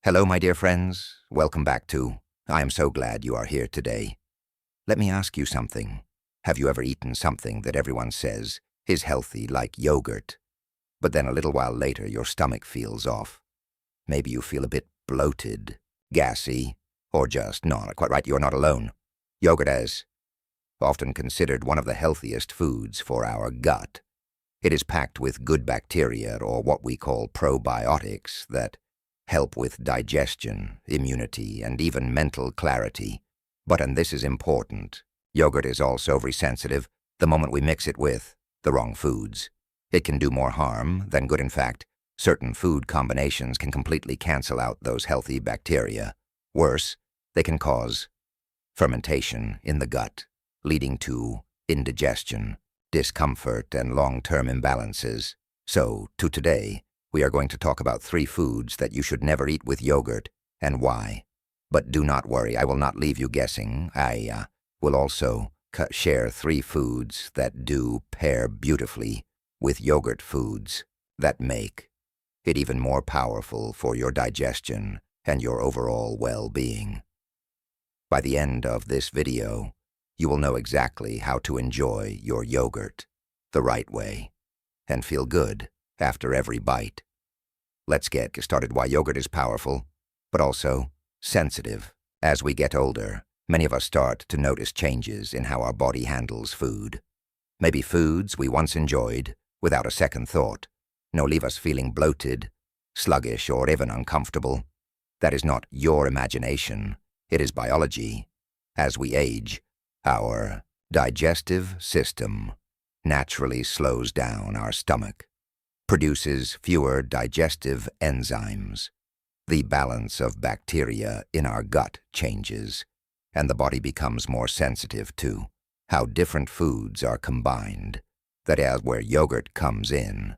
Hello, my dear friends. Welcome back to. I am so glad you are here today. Let me ask you something. Have you ever eaten something that everyone says is healthy, like yogurt, but then a little while later your stomach feels off? Maybe you feel a bit bloated, gassy, or just not quite right. You're not alone. Yogurt is often considered one of the healthiest foods for our gut. It is packed with good bacteria, or what we call probiotics, that help with digestion, immunity, and even mental clarity. But, and this is important, yogurt is also very sensitive the moment we mix it with the wrong foods. It can do more harm than good. In fact, certain food combinations can completely cancel out those healthy bacteria. Worse, they can cause fermentation in the gut, leading to indigestion, discomfort, and long-term imbalances. So, today, we are going to talk about 3 foods that you should never eat with yogurt and why. But do not worry, I will not leave you guessing. I will also share 3 foods that do pair beautifully with yogurt foods that make it even more powerful for your digestion and your overall well-being. By the end of this video, you will know exactly how to enjoy your yogurt the right way and feel good after every bite. Let's get started. Why yogurt is powerful, but also sensitive. As we get older, many of us start to notice changes in how our body handles food. Maybe foods we once enjoyed without a second thought leave us feeling bloated, sluggish, or even uncomfortable. That is not your imagination. It is biology. As we age, our digestive system naturally slows down. Our stomach produces fewer digestive enzymes. The balance of bacteria in our gut changes, and the body becomes more sensitive to how different foods are combined. That is where yogurt comes in.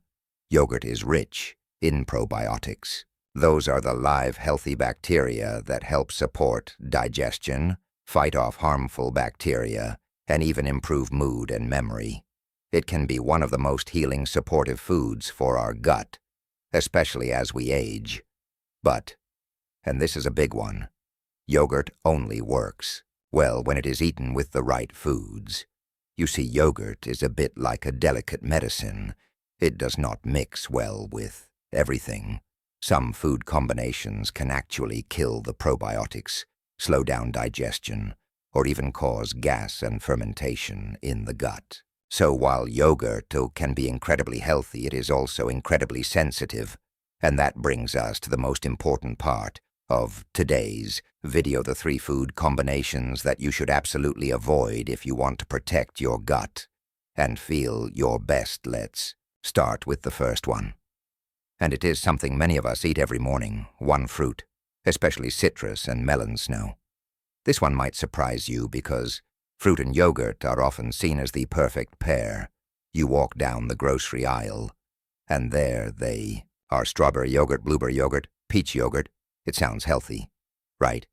Yogurt is rich in probiotics. Those are the live, healthy bacteria that help support digestion, fight off harmful bacteria, and even improve mood and memory. It can be one of the most healing, supportive foods for our gut, especially as we age. But, and this is a big one, yogurt only works well when it is eaten with the right foods. You see, yogurt is a bit like a delicate medicine. It does not mix well with everything. Some food combinations can actually kill the probiotics, slow down digestion, or even cause gas and fermentation in the gut. So while yogurt can be incredibly healthy, it is also incredibly sensitive. And that brings us to the most important part of today's video, the 3 food combinations that you should absolutely avoid if you want to protect your gut and feel your best. Let's start with the first one. And it is something many of us eat every morning, one fruit, especially citrus and melon snow. This one might surprise you because fruit and yogurt are often seen as the perfect pair. You walk down the grocery aisle, and there they are: strawberry yogurt, blueberry yogurt, peach yogurt. It sounds healthy, right?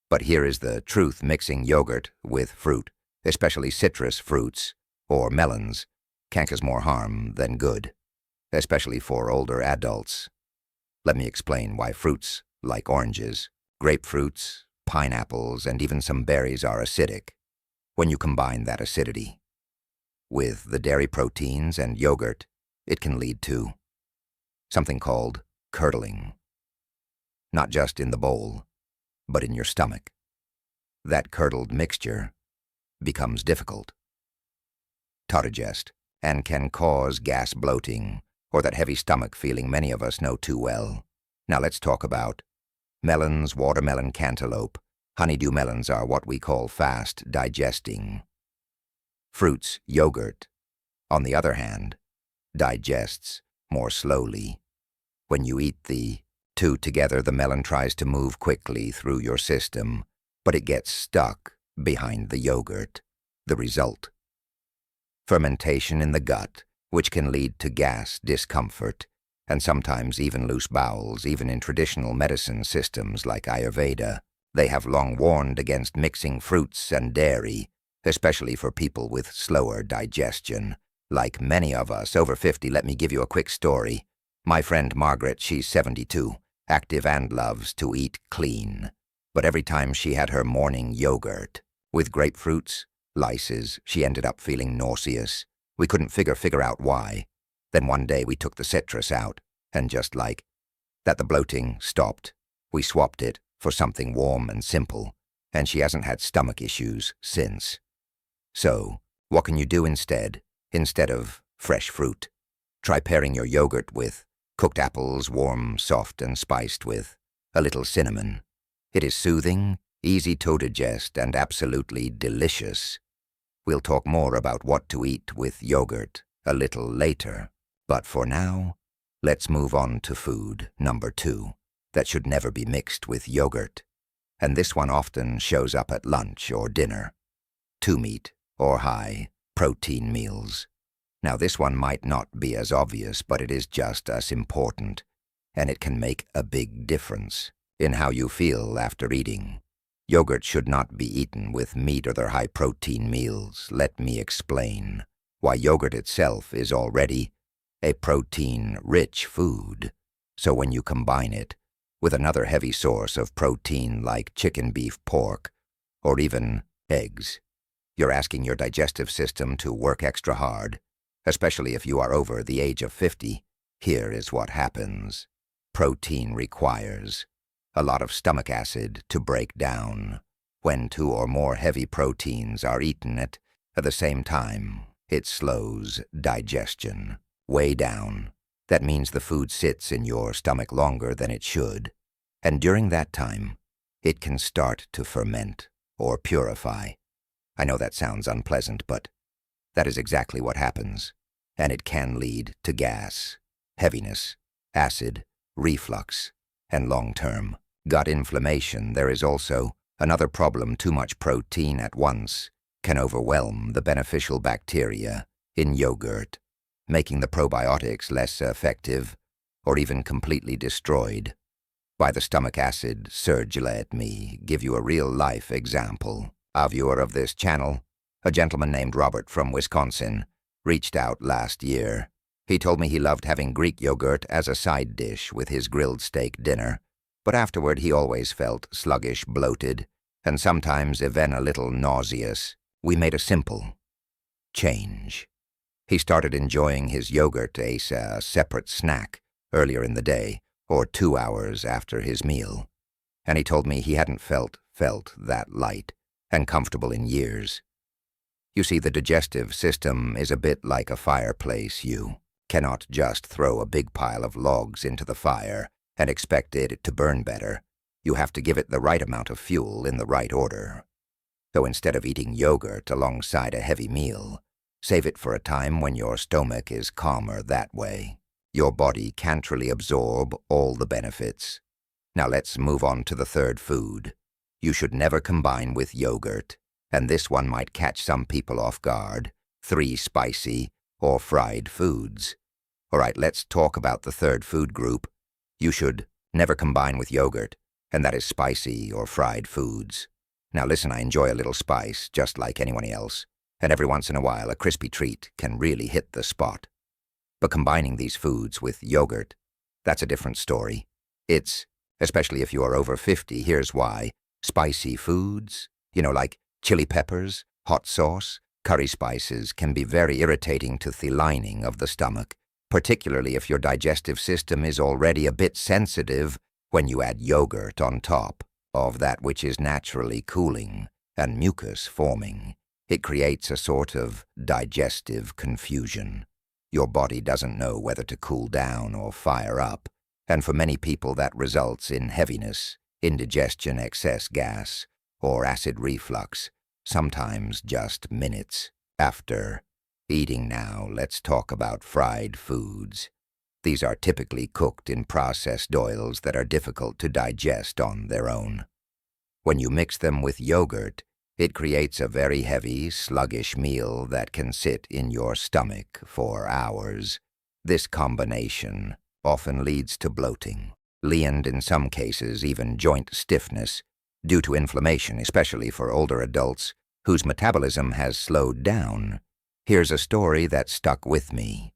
But here is the truth: mixing yogurt with fruit, especially citrus fruits or melons, can cause more harm than good, especially for older adults. Let me explain why fruits like oranges, grapefruits, pineapples, and even some berries are acidic. When you combine that acidity with the dairy proteins and yogurt, it can lead to something called curdling. Not just in the bowl, but in your stomach. That curdled mixture becomes difficult to digest and can cause gas, bloating, or that heavy stomach feeling many of us know too well. Now let's talk about melons, watermelon, cantaloupe. Honeydew melons are what we call fast digesting fruits. Yogurt, on the other hand, digests more slowly. When you eat the 2 together, the melon tries to move quickly through your system, but it gets stuck behind the yogurt. The result: fermentation in the gut, which can lead to gas, discomfort, and sometimes even loose bowels. Even in traditional medicine systems like Ayurveda, they have long warned against mixing fruits and dairy, especially for people with slower digestion. Like many of us over 50, let me give you a quick story. My friend Margaret, she's 72. active and loves to eat clean. But every time she had her morning yogurt with grapefruits, lyces, she ended up feeling nauseous. We couldn't figure out why. Then one day we took the citrus out, and just like that the bloating stopped. We swapped it for something warm and simple, and she hasn't had stomach issues since. So, what can you do instead? Instead of fresh fruit, try pairing your yogurt with cooked apples, warm, soft, and spiced with a little cinnamon. It is soothing, easy to digest, and absolutely delicious. We'll talk more about what to eat with yogurt a little later, but for now, let's move on to food number 2 that should never be mixed with yogurt. And this one often shows up at lunch or dinner. 2-meat or high-protein meals. Now this one might not be as obvious, but it is just as important, and it can make a big difference in how you feel after eating. Yogurt should not be eaten with meat or other high-protein meals. Let me explain why yogurt itself is already a protein-rich food. So when you combine it with another heavy source of protein like chicken, beef, pork, or even eggs, you're asking your digestive system to work extra hard, especially if you are over the age of 50. Here is what happens. Protein requires a lot of stomach acid to break down. When 2 or more heavy proteins are eaten at the same time, it slows digestion way down. That means the food sits in your stomach longer than it should, and during that time, it can start to ferment or purify. I know that sounds unpleasant, but that is exactly what happens, and it can lead to gas, heaviness, acid, reflux, and long-term gut inflammation. There is also another problem. Too much protein at once can overwhelm the beneficial bacteria in yogurt, making the probiotics less effective or even completely destroyed by the stomach acid surge. Let me give you a real-life example. A viewer of this channel, a gentleman named Robert from Wisconsin, reached out last year. He told me he loved having Greek yogurt as a side dish with his grilled steak dinner, but afterward he always felt sluggish, bloated, and sometimes even a little nauseous. We made a simple change. He started enjoying his yogurt as a separate snack earlier in the day or 2 hours after his meal, and he told me he hadn't felt that light and comfortable in years. You see, the digestive system is a bit like a fireplace. You cannot just throw a big pile of logs into the fire and expect it to burn better. You have to give it the right amount of fuel in the right order. So instead of eating yogurt alongside a heavy meal, save it for a time when your stomach is calmer. That way, your body can't really absorb all the benefits. Now let's move on to the third food you should never combine with yogurt, and this one might catch some people off guard. 3 spicy or fried foods. All right, let's talk about the third food group you should never combine with yogurt, and that is spicy or fried foods. Now listen, I enjoy a little spice just like anyone else, and every once in a while a crispy treat can really hit the spot. But combining these foods with yogurt, that's a different story. It's, especially if you are over 50, here's why. Spicy foods, like chili peppers, hot sauce, curry spices can be very irritating to the lining of the stomach, particularly if your digestive system is already a bit sensitive. When you add yogurt on top of that which is naturally cooling and mucus forming, it creates a sort of digestive confusion. Your body doesn't know whether to cool down or fire up, and for many people that results in heaviness, indigestion, excess gas, or acid reflux, sometimes just minutes after eating. Now let's talk about fried foods. These are typically cooked in processed oils that are difficult to digest on their own. When you mix them with yogurt, it creates a very heavy, sluggish meal that can sit in your stomach for hours. This combination often leads to bloating, and in some cases even joint stiffness, due to inflammation, especially for older adults whose metabolism has slowed down. Here's a story that stuck with me.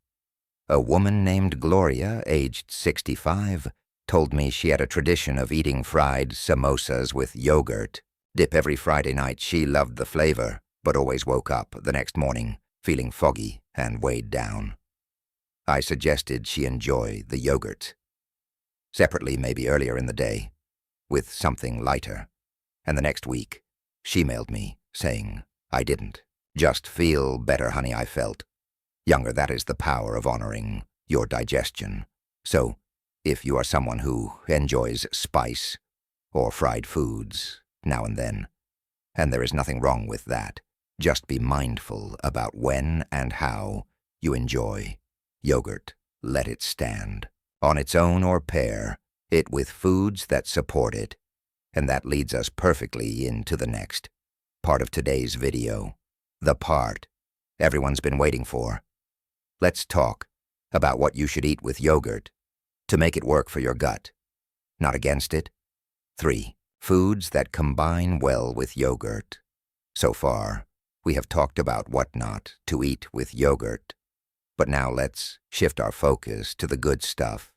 A woman named Gloria, aged 65, told me she had a tradition of eating fried samosas with yogurt dip every Friday night. She loved the flavor, but always woke up the next morning feeling foggy and weighed down. I suggested she enjoy the yogurt separately, maybe earlier in the day, with something lighter. And the next week, she mailed me saying, "I didn't just feel better, honey, I felt younger." That is the power of honoring your digestion. So, if you are someone who enjoys spice or fried foods now and then, and there is nothing wrong with that, just be mindful about when and how you enjoy yogurt. Let it stand on its own or pair it with foods that support it. And that leads us perfectly into the next part of today's video, the part everyone's been waiting for. Let's talk about what you should eat with yogurt to make it work for your gut, not against it. 3. Foods that combine well with yogurt. So far, we have talked about what not to eat with yogurt, but now let's shift our focus to the good stuff.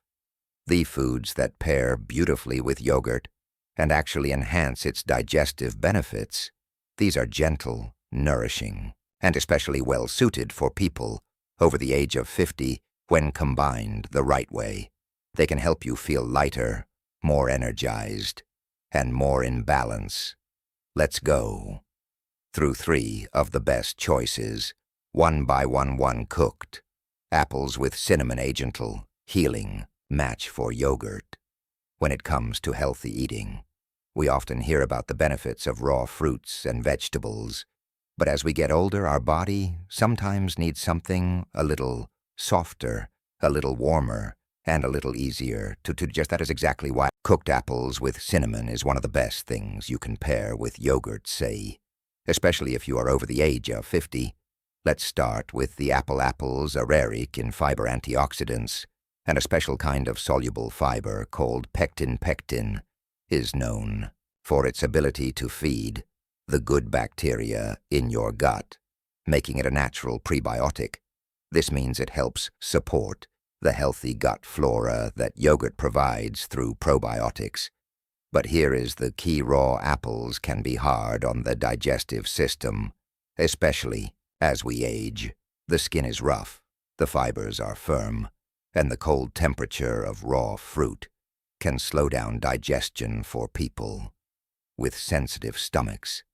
The foods that pair beautifully with yogurt and actually enhance its digestive benefits. These are gentle, nourishing, and especially well-suited for people over the age of 50 when combined the right way. They can help you feel lighter, more energized, and more in balance. Let's go through 3 of the best choices, one by one cooked. Apples with cinnamon, a gentle, healing match for yogurt. When it comes to healthy eating, we often hear about the benefits of raw fruits and vegetables, but as we get older, our body sometimes needs something a little softer, a little warmer, and a little easier to digest. That is exactly why cooked apples with cinnamon is one of the best things you can pair with yogurt, say, especially if you are over the age of 50. Let's start with the apple. Apples are rich in fiber, antioxidants, and a special kind of soluble fiber called pectin. Pectin is known for its ability to feed the good bacteria in your gut, making it a natural prebiotic. This means it helps support the healthy gut flora that yogurt provides through probiotics. But here is the key: raw apples can be hard on the digestive system, especially as we age. The skin is rough, the fibers are firm, and the cold temperature of raw fruit can slow down digestion for people with sensitive stomachs.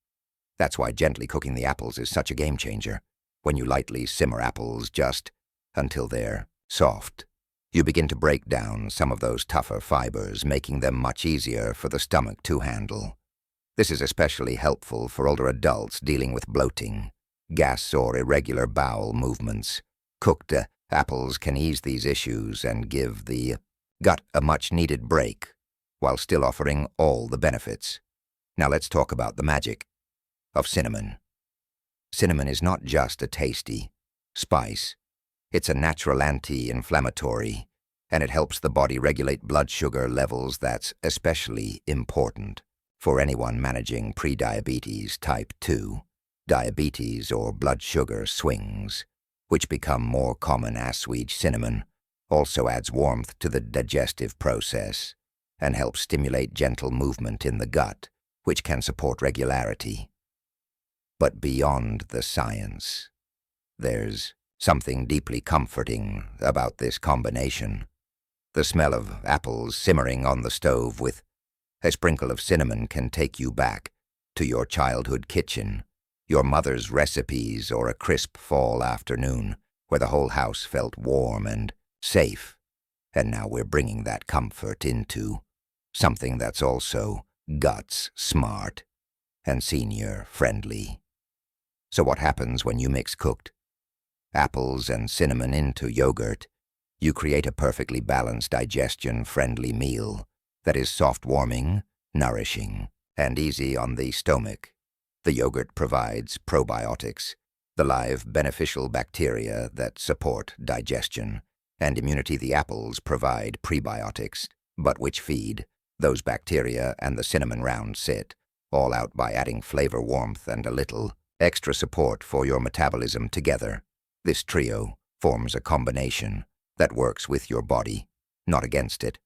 That's why gently cooking the apples is such a game changer. When you lightly simmer apples just until they're soft, you begin to break down some of those tougher fibers, making them much easier for the stomach to handle. This is especially helpful for older adults dealing with bloating, gas, or irregular bowel movements. Cooked apples can ease these issues and give the gut a much-needed break while still offering all the benefits. Now let's talk about the magic of cinnamon. Cinnamon is not just a tasty spice. It's a natural anti-inflammatory, and it helps the body regulate blood sugar levels. That's especially important for anyone managing prediabetes, type 2 diabetes, or blood sugar swings, which become more common as sweet. Cinnamon also adds warmth to the digestive process and helps stimulate gentle movement in the gut, which can support regularity. But beyond the science, there's something deeply comforting about this combination. The smell of apples simmering on the stove with a sprinkle of cinnamon can take you back to your childhood kitchen, your mother's recipes, or a crisp fall afternoon where the whole house felt warm and safe. And now we're bringing that comfort into something that's also guts smart and senior friendly. So what happens when you mix cooked apples and cinnamon into yogurt? You create a perfectly balanced, digestion-friendly meal that is soft-warming, nourishing, and easy on the stomach. The yogurt provides probiotics, the live beneficial bacteria that support digestion and immunity. The apples provide prebiotics, but which feed those bacteria, and the cinnamon rounds it all out by adding flavor, warmth, and a little extra support for your metabolism. Together, this trio forms a combination that works with your body, not against it.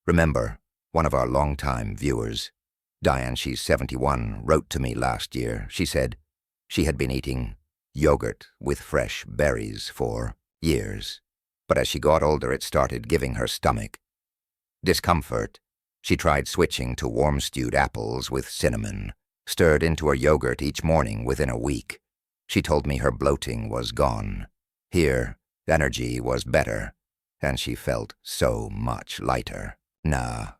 Remember, one of our longtime viewers, Diane, she's 71, wrote to me last year. She said she had been eating yogurt with fresh berries for years, but as she got older it started giving her stomach discomfort. She tried switching to warm stewed apples with cinnamon, stirred into her yogurt each morning. Within a week, she told me her bloating was gone. Here, energy was better, and she felt so much lighter. Not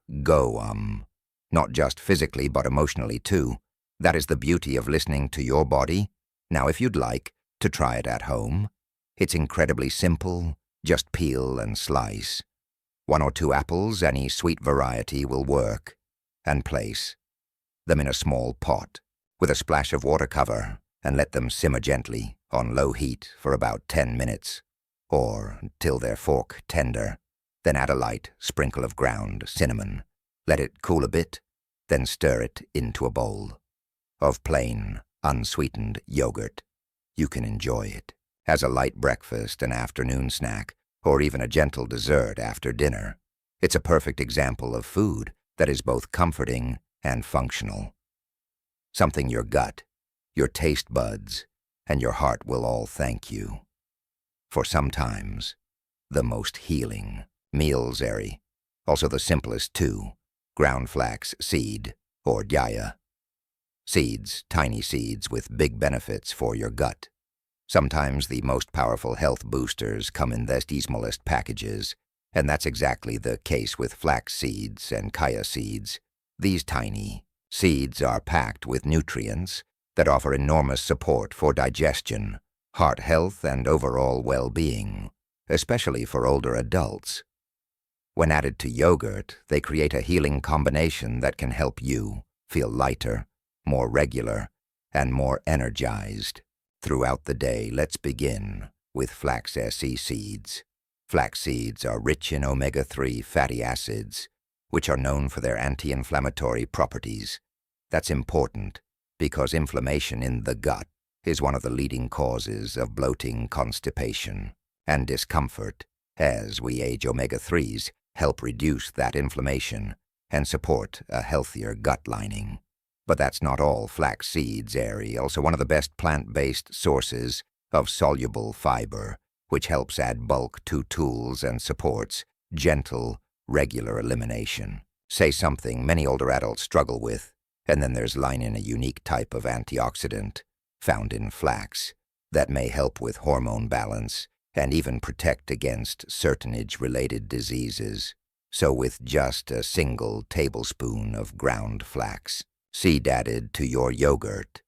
just physically but emotionally too. That is the beauty of listening to your body. Now if you'd like to try it at home, it's incredibly simple. Just peel and slice 1 or 2 apples, any sweet variety will work, and place them in a small pot with a splash of water cover and let them simmer gently on low heat for about 10 minutes, or till they're fork tender. Then add a light sprinkle of ground cinnamon. Let it cool a bit, then stir it into a bowl of plain, unsweetened yogurt. You can enjoy it as a light breakfast, an afternoon snack, or even a gentle dessert after dinner. It's a perfect example of food that is both comforting and functional. Something your gut, your taste buds, and your heart will all thank you for. Sometimes the most healing meals. Also the simplest too. Ground flax seed, or jaya. Seeds, tiny seeds with big benefits for your gut. Sometimes the most powerful health boosters come in the smallest packages, and that's exactly the case with flax seeds and chia seeds. These tiny seeds are packed with nutrients that offer enormous support for digestion, heart health, and overall well-being, especially for older adults. When added to yogurt, they create a healing combination that can help you feel lighter, more regular, and more energized throughout the day. Let's begin with flax seeds. Flax seeds are rich in omega-3 fatty acids, which are known for their anti-inflammatory properties. That's important because inflammation in the gut is one of the leading causes of bloating, constipation, and discomfort. As we age, omega-3s help reduce that inflammation and support a healthier gut lining. But that's not all. Flax seeds are also one of the best plant-based sources of soluble fiber, which helps add bulk to tools and supports gentle, regular elimination. Say something many older adults struggle with, and then there's linin, a unique type of antioxidant found in flax that may help with hormone balance and even protect against certain age-related diseases. So with just a single tablespoon of ground flax seed added to your yogurt,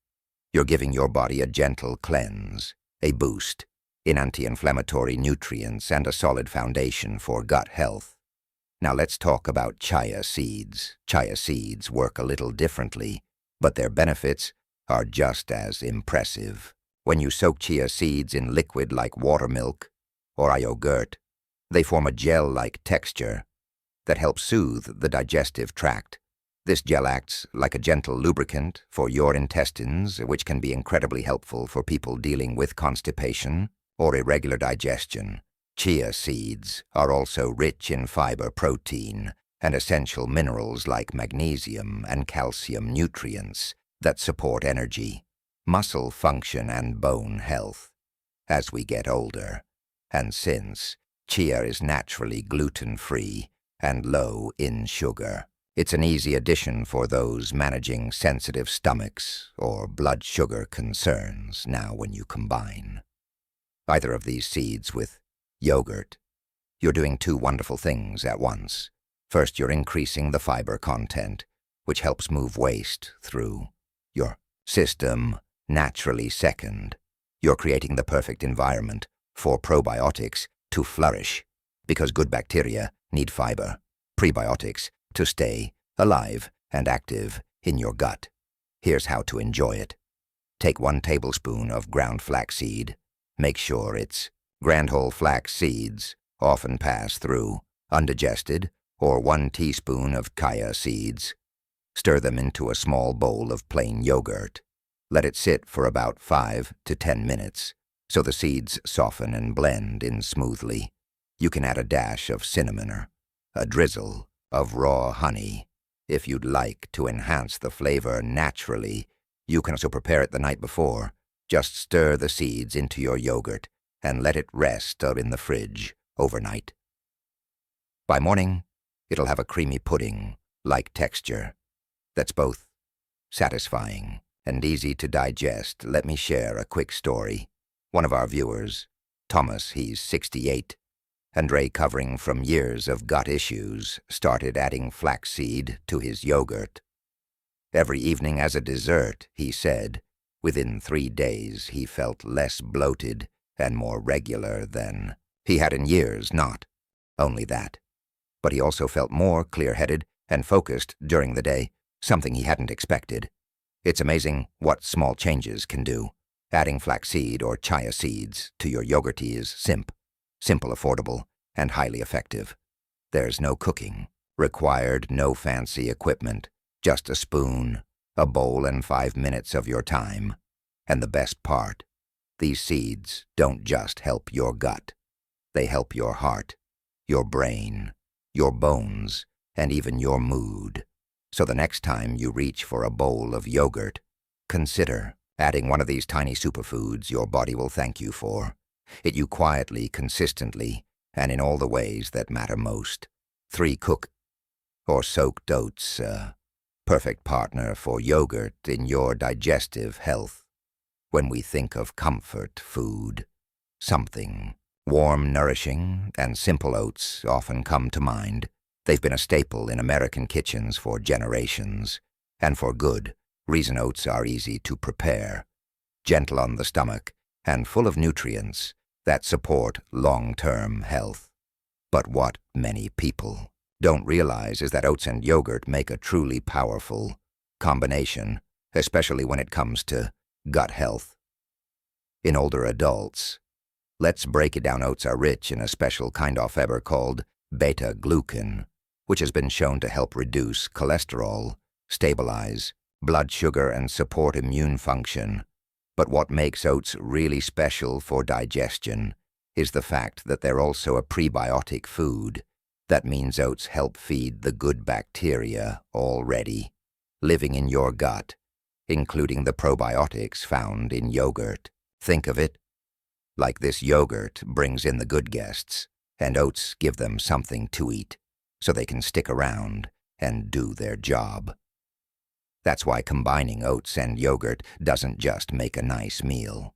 you're giving your body a gentle cleanse, a boost in anti-inflammatory nutrients, and a solid foundation for gut health. Now let's talk about chia seeds. Chia seeds work a little differently, but their benefits are just as impressive. When you soak chia seeds in liquid like water milk or yogurt, they form a gel-like texture that helps soothe the digestive tract. This gel acts like a gentle lubricant for your intestines, which can be incredibly helpful for people dealing with constipation or irregular digestion. Chia seeds are also rich in fiber, protein, and essential minerals like magnesium and calcium, nutrients that support energy, muscle function, and bone health as we get older. And since chia is naturally gluten-free and low in sugar, it's an easy addition for those managing sensitive stomachs or blood sugar concerns. Now, when you combine either of these seeds with yogurt, you're doing two wonderful things at once. First, you're increasing the fiber content, which helps move waste through your system naturally. Second, you're creating the perfect environment for probiotics to flourish, because good bacteria need fiber, prebiotics, to stay alive and active in your gut. Here's how to enjoy it. Take 1 tablespoon of ground flaxseed. Make sure it's grand whole flax seeds, often pass through undigested, or 1 teaspoon of chia seeds. Stir them into a small bowl of plain yogurt. Let it sit for about 5 to 10 minutes so the seeds soften and blend in smoothly. You can add a dash of cinnamon or a drizzle of raw honey. If you'd like to enhance the flavor naturally, you can also prepare it the night before. Just stir the seeds into your yogurt and let it rest in the fridge overnight. By morning, it'll have a creamy pudding-like texture that's both satisfying and easy to digest. Let me share a quick story. One of our viewers, Thomas, he's 68, and recovering from years of gut issues, started adding flaxseed to his yogurt. Every evening as a dessert, he said, within 3 days he felt less bloated and more regular than he had in years. Not only that, but he also felt more clear-headed and focused during the day, something he hadn't expected. It's amazing what small changes can do. Adding flaxseed or chia seeds to your yogurt is simple, affordable, and highly effective. There's no cooking required, no fancy equipment, just a spoon, a bowl, and 5 minutes of your time. And the best part, these seeds don't just help your gut. They help your heart, your brain, your bones, and even your mood. So the next time you reach for a bowl of yogurt, consider adding one of these tiny superfoods your body will thank you for. Eat you quietly, consistently, and in all the ways that matter most. 3 cooked or soaked oats, a perfect partner for yogurt in your digestive health. When we think of comfort food, something warm, nourishing, and simple, oats often come to mind. They've been a staple in American kitchens for generations, and for good reason. Oats are easy to prepare, gentle on the stomach, and full of nutrients that support long-term health. But what many people don't realize is that oats and yogurt make a truly powerful combination, especially when it comes to gut health. In older adults, let's break it down. Oats are rich in a special kind of fiber called beta-glucan, which has been shown to help reduce cholesterol, stabilize blood sugar, and support immune function. But what makes oats really special for digestion is the fact that they're also a prebiotic food. That means oats help feed the good bacteria already living in your gut, including the probiotics found in yogurt. Think of it like this: yogurt brings in the good guests, and oats give them something to eat so they can stick around and do their job. That's why combining oats and yogurt doesn't just make a nice meal.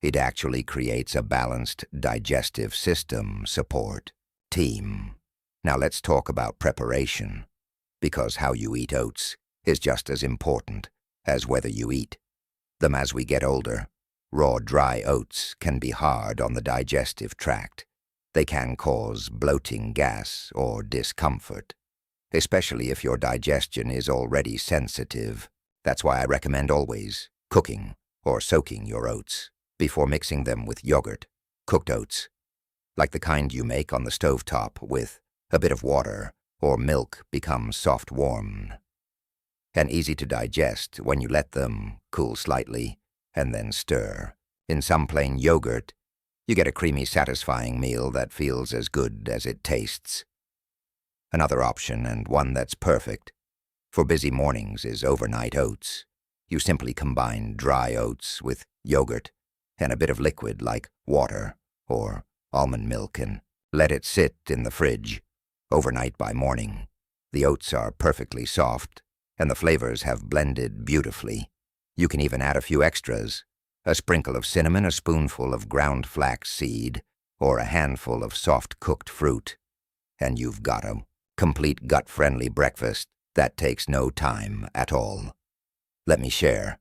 It actually creates a balanced digestive system support team. Now let's talk about preparation, because how you eat oats is just as important as whether you eat them. As we get older, raw, dry oats can be hard on the digestive tract. They can cause bloating, gas, or discomfort, especially if your digestion is already sensitive. That's why I recommend always cooking or soaking your oats before mixing them with yogurt. Cooked oats, like the kind you make on the stovetop with a bit of water or milk, become soft, warm, and easy to digest when you let them cool slightly and then stir. In some plain yogurt, you get a creamy, satisfying meal that feels as good as it tastes. Another option, and one that's perfect for busy mornings, is overnight oats. You simply combine dry oats with yogurt and a bit of liquid like water or almond milk and let it sit in the fridge overnight. By morning, the oats are perfectly soft and the flavors have blended beautifully. You can even add a few extras: a sprinkle of cinnamon, a spoonful of ground flax seed, or a handful of soft cooked fruit, and you've got a complete gut-friendly breakfast that takes no time at all. Let me share.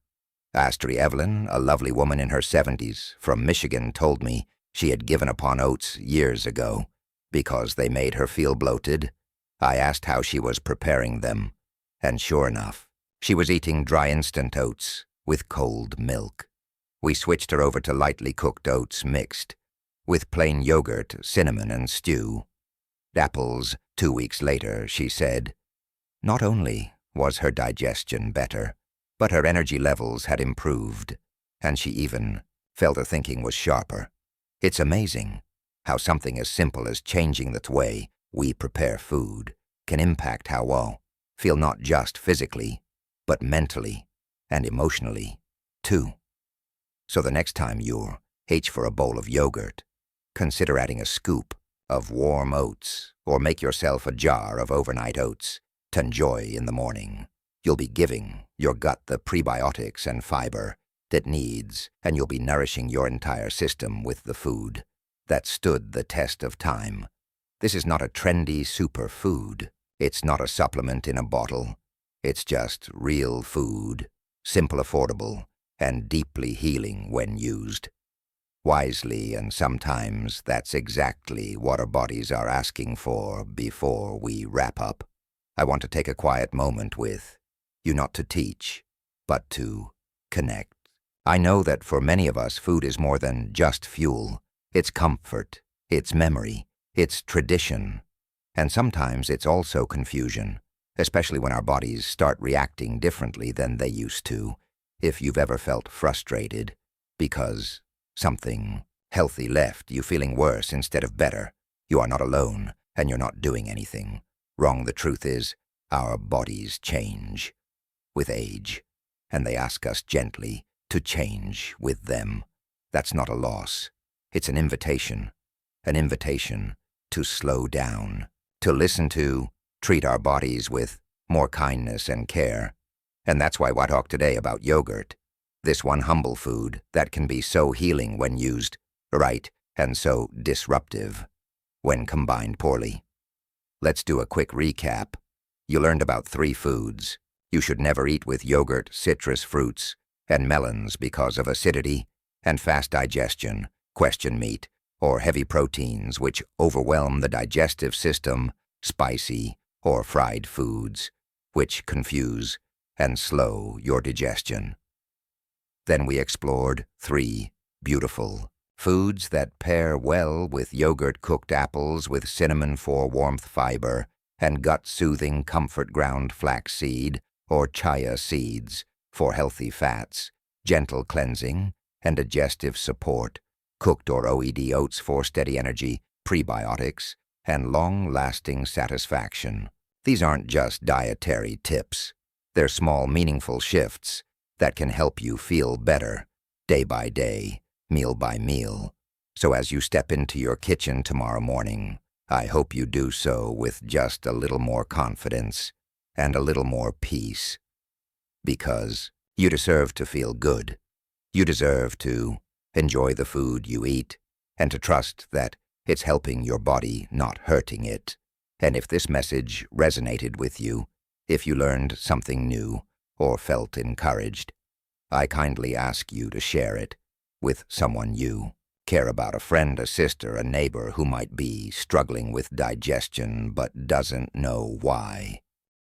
Astri Evelyn, a lovely woman in her 70s from Michigan, told me she had given up on oats years ago because they made her feel bloated. I asked how she was preparing them, and sure enough, she was eating dry instant oats with cold milk. We switched her over to lightly cooked oats mixed with plain yogurt, cinnamon, and stew. Apples. 2 weeks later, she said, not only was her digestion better, but her energy levels had improved, and she even felt her thinking was sharper. It's amazing how something as simple as changing the way we prepare food can impact how we feel, not just physically, but mentally and emotionally, too. So the next time you're H for a bowl of yogurt, consider adding a scoop of warm oats, or make yourself a jar of overnight oats to enjoy in the morning. You'll be giving your gut the prebiotics and fiber it needs, and you'll be nourishing your entire system with the food that stood the test of time. This is not a trendy superfood. It's not a supplement in a bottle. It's just real food, simple, affordable, and deeply healing when used wisely, and sometimes that's exactly what our bodies are asking for. Before we wrap up, I want to take a quiet moment with you, not to teach, but to connect. I know that for many of us, food is more than just fuel. It's comfort, it's memory, it's tradition, and sometimes it's also confusion, especially when our bodies start reacting differently than they used to. If you've ever felt frustrated because something healthy left you feeling worse instead of better, you are not alone, and you're not doing anything wrong. The truth is, our bodies change with age, and they ask us gently to change with them. That's not a loss. It's an invitation to slow down, to listen to, treat our bodies with more kindness and care. And that's why I talk today about yogurt, this one humble food that can be so healing when used right and so disruptive when combined poorly. Let's do a quick recap. You learned about 3 foods you should never eat with yogurt: citrus fruits and melons because of acidity and fast digestion, question meat, or heavy proteins which overwhelm the digestive system, spicy or fried foods which confuse and slow your digestion. Then we explored 3 beautiful foods that pair well with yogurt: cooked apples with cinnamon for warmth, fiber, and gut-soothing comfort; ground flaxseed or chia seeds for healthy fats, gentle cleansing, and digestive support; cooked or OED oats for steady energy, prebiotics, and long-lasting satisfaction. These aren't just dietary tips. They're small, meaningful shifts that can help you feel better day by day, meal by meal. So as you step into your kitchen tomorrow morning, I hope you do so with just a little more confidence and a little more peace, because you deserve to feel good. You deserve to enjoy the food you eat and to trust that it's helping your body, not hurting it. And if this message resonated with you, if you learned something new or felt encouraged, I kindly ask you to share it with someone you care about: a friend, a sister, a neighbor who might be struggling with digestion but doesn't know why.